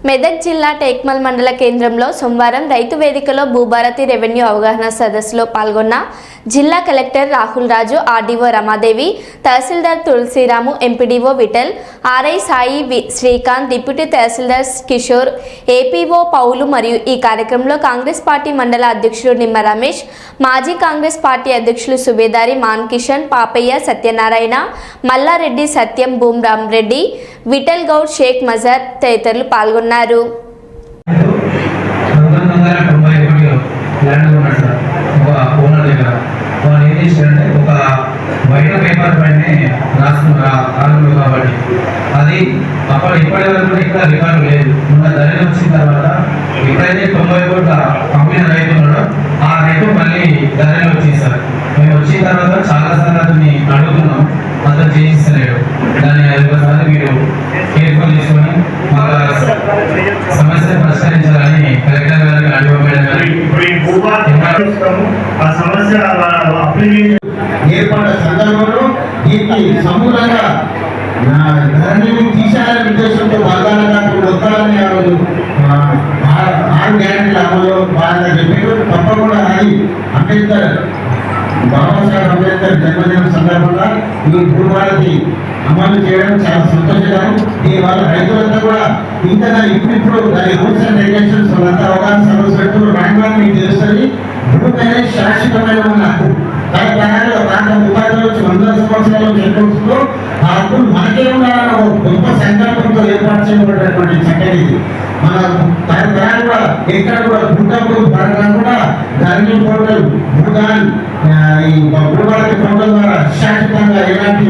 మెదక్ జిల్లా టేక్మల్ మండల కేంద్రంలో సోమవారం రైతు వేదికలో భూభారతి రెవెన్యూ అవగాహన సదస్సులో పాల్గొన్న జిల్లా కలెక్టర్ రాహుల్ రాజు, ఆర్డీఓ రమాదేవి, తహసీల్దార్ Tulasiramu, MPDO Vithal, RI Sai Srikanth, deputy తహసీల్దార్ కిషోర్, ఏపీఓ పౌలు మరియు ఈ కార్యక్రమంలో కాంగ్రెస్ పార్టీ మండల అధ్యక్షులు నిమ్మ రమేష్, మాజీ కాంగ్రెస్ పార్టీ అధ్యక్షులు సుబేదారి మాన్ కిషన్, పాపయ్య, సత్యనారాయణ, మల్లారెడ్డి, సత్యం, భూమరామ్ రెడ్డి, విఠల్ గౌడ్, షేక్ మజార్ తదితరులు పాల్గొన్నారు. ఒక బయట పేపర్ పైనే రాసుకున్నారు కాబట్టి అది ఇప్పటి వరకు ఇక్కడ రికార్డు లేదు. మొన్న ధరలు వచ్చిన తర్వాత ఎప్పుడైతే 90 కోట్ల అమ్మిన రైతు ఉన్నాడో ఆ రైతు మళ్ళీ ధరలు వచ్చేసారు. మేము వచ్చిన తర్వాత చాలా సార్లు అడుగుతున్నాం, అతను చేయిస్తలేడు. దాన్ని ఒకసారి మీరు కేర్ఫుల్ తీసుకొని సమస్యను పరిష్కరించాలని కలెక్టర్ గారికి ఏర్పడ్డ సందర్భంలో దీన్ని సమూలంగా ధరణిని తీసేయాలనే ఉద్దేశంతో వర్గాలుగా వస్తారని ఆ రోజు 6 గ్యారెంటీల అమలు బాగా చెప్పారు. తప్పకుండా అది అంబేద్కర్, బాబాసాహెబ్ అంబేద్కర్ జన్మదినం సందర్భంగా ఈ భూభారతి అమలు చేయడం చాలా సంతోషకరం. దీనివల్ల రైతులంతా కూడా ఇంకా ఇప్పుడు దాని రూల్స్ అండ్ రెగ్యులేషన్స్ వాళ్ళంతా అవగాహన సదస్సు పెడుతున్నారు. రాంగ్ మీకు తెలుస్తుంది. భూమి అనేది శాశ్వతమైన హక్కు. ప్రాంతంలో 30 నుంచి 100 సంవత్సరాల చట్టంలో ఆ హక్కులు మనకే ఉండాలన్న ఒక గొప్ప సంకల్పంతో ఏర్పాటు చేయబడినటువంటి చట్టం ఇది. మన తరతరాలు కూడా ఎక్కడ కూడా భూకంపం పడకుండా ధరణి పోర్టల్, భూదాన్, ఈ భూభారతి పోర్టల్ ద్వారా శాశ్వతంగా ఎలాంటి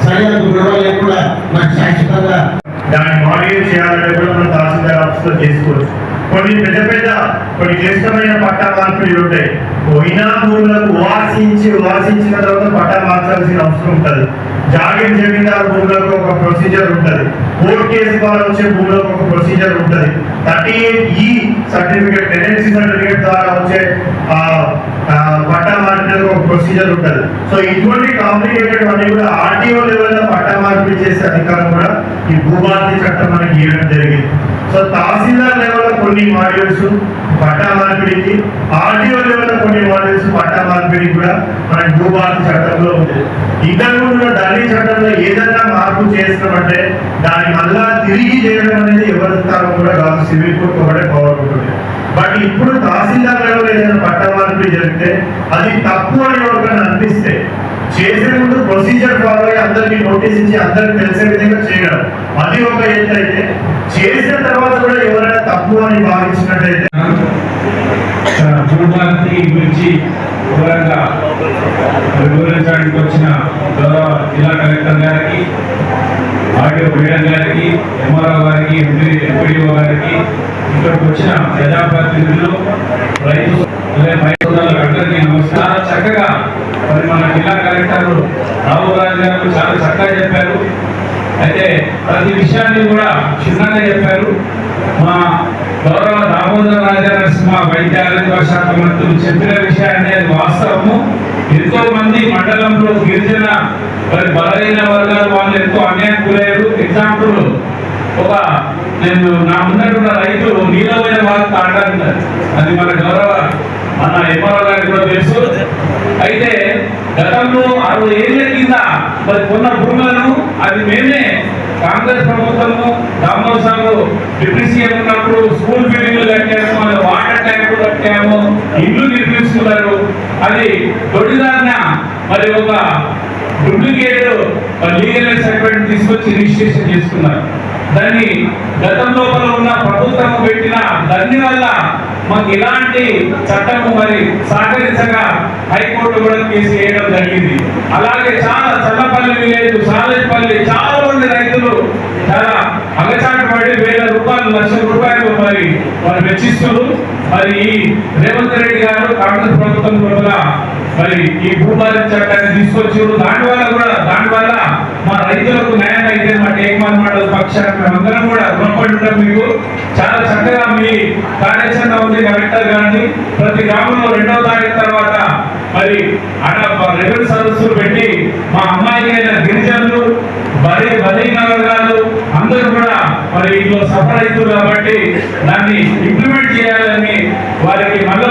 సరిహద్దు గొడవ లేకుండా మనకు శాశ్వతంగా దాన్ని మాడిఫై చేయాలంటే కూడా మనం తహసీల్దార్ ఆఫీస్లో చేసుకోవచ్చు. కొన్ని కొన్ని క్లిష్టమైన పట్టా మార్పులు ఉంటాయి. పోయినా భూములకు వాసించిన తర్వాత పట్టా మార్చాల్సిన అవసరం ఉంటుంది. జమీందారు భూములకు ఒక ప్రొసీజర్ ఉంటుంది. కోర్టు కేసు ద్వారా వచ్చే భూములకు ఒక ప్రొసీజర్ ఉంటుంది. 38E సర్టిఫికేట్, టెనెన్సీ సర్టిఫికేట్ ద్వారా వచ్చే పట్టా మార్పిడికి ఒక ప్రొసీజర్ ఉంటుంది. సో ఇటువంటి కాంప్లికేటెడ్ అన్ని కూడా ఆర్టీఓ లెవెల్లో పట్టా మార్పిడి చేసే అధికారం కూడా ఈ భూభారతి చట్టం మనకి ఇవ్వడం జరిగింది. సో తహసీల్దార్ లెవెల్లో కొన్ని మాడ్యూల్స్ పట్టా మార్పిడికి, ఆర్టీఓ లెవెల్లో కొన్ని మాడ్యూల్స్ పట్టా మార్పిడికి కూడా మనకి భూభారతి చట్టంలో ఉంది. ఇంతకుముందు ఢిల్లీ చట్టంలో ఏదైనా మార్పు చేస్తామంటే దాన్ని మళ్ళా తిరిగి చేయడం అనేది ఎవరి స్థానం కూడా కాదు, సివిల్ కోర్టు ఒకటే పవర్ ఉంటుంది. బట్ ఇప్పుడు తహసీల్దార్ లెవెల్ ఏదైనా పట్టా మార్పిడి జరిగితే అది తప్పు అని ఎవరికైనా అనిపిస్తే చేసే ముందు ప్రొసీజర్ ఫాలో అయ్యి అందరికీ నోటీస్ ఇచ్చి అందరికి తెలిసే విధంగా చేయడం అది ఒక ఎత్తు అయితే, చేసిన తర్వాత కూడా ఎవరైనా తప్పు అని భావించినట్లయితే భూభారతి గురించి వివరించడానికి వచ్చిన గౌరవ జిల్లా కలెక్టర్ గారికి, ఆర్డీఓ మేడం గారికి, ఎంఆర్ఓ గారికి, ఎంపీడీఓ గారికి, ఇక్కడికి వచ్చిన ప్రజాప్రతినిధులు, రైతులందరికీ నమస్కారం. చక్కగా మరి మన జిల్లా కలెక్టర్ రాహుల్ రాజు గారు చాలా చక్కగా చెప్పారు. అయితే ప్రతి విషయాన్ని కూడా క్షుణ్ణంగా చెప్పారు. మా గౌరవ దామోదర రాజనరసింహ వైద్య ఆరోగ్య శాఖ మంత్రులు చెప్పిన విషయాన్ని అది వాస్తవము. ఎంతో మంది మండలంలో గిరిజన మరి బలహీన వర్గాల వాళ్ళు ఎంతో అన్యాయం గురయ్యారు. ఎగ్జాంపుల్ నేను నా ముందరున్న రైతు నీలమైన వారు తాండారు. అది మన గౌరవ మన ఎంఆర్ఓ గారికి కూడా తెలుసు. అయితే గతంలో 60 ఏళ్ల కింద మరి కొన్న భూములను అది మేమే కాంగ్రెస్ ప్రభుత్వము దామోసాలు డిప్యూటీ సీఎం ఉన్నప్పుడు స్కూల్ బిల్డింగ్లు కట్టాము, వాటర్ ట్యాంకులు కట్టాము, ఇల్లు నిర్మిస్తున్నారు. అది దొడ్డిదారిన మరి ఒక డూప్లికేట్ లీగల్ సర్టిఫికేట్ తీసుకొచ్చి రిజిస్ట్రేషన్ చేసుకున్నారు. దాన్ని గతం లోపల ఉన్న ప్రభుత్వం పెట్టిన దాని వల్ల మాకు ఇలాంటి చట్టము మరి సహకరించగా హైకోర్టు కూడా కేసు వేయడం జరిగింది. అలాగే చాలా చల్లపల్లి విలేజ్, సాలేపల్లి చాలా మంది రైతులు చాలా అగచాటు పడి లక్షల రూపాయలు మరి వారు వెచ్చిస్తున్నారు. మరి ఈ రేవంత్ రెడ్డి గారు కాంగ్రెస్ ప్రభుత్వం లోపల మరి ఈ భూభారత చట్టాన్ని తీసుకొచ్చారు. దానివల్ల మా రైతులకు న్యాయం అయితే మా టేక్మాల్ మండల పక్షాన మేమందరం కూడా రుణపడి ఉంటాం. మీకు చాలా చక్కగా మీ కార్యాచరణ ఉంది. కలెక్టర్ గారిని ప్రతి గ్రామంలో 2వ తారీఖు తర్వాత మరి రెవెన్యూ సదస్సులు పెట్టి మా అమ్మాయిలైన గిరిజనులు బలహీన వర్గాలు అందరూ కూడా మరి ఇంట్లో సఫర్ అవుతున్నారు కాబట్టి దాన్ని ఇంప్లిమెంట్ చేయాలని వారికి మళ్ళీ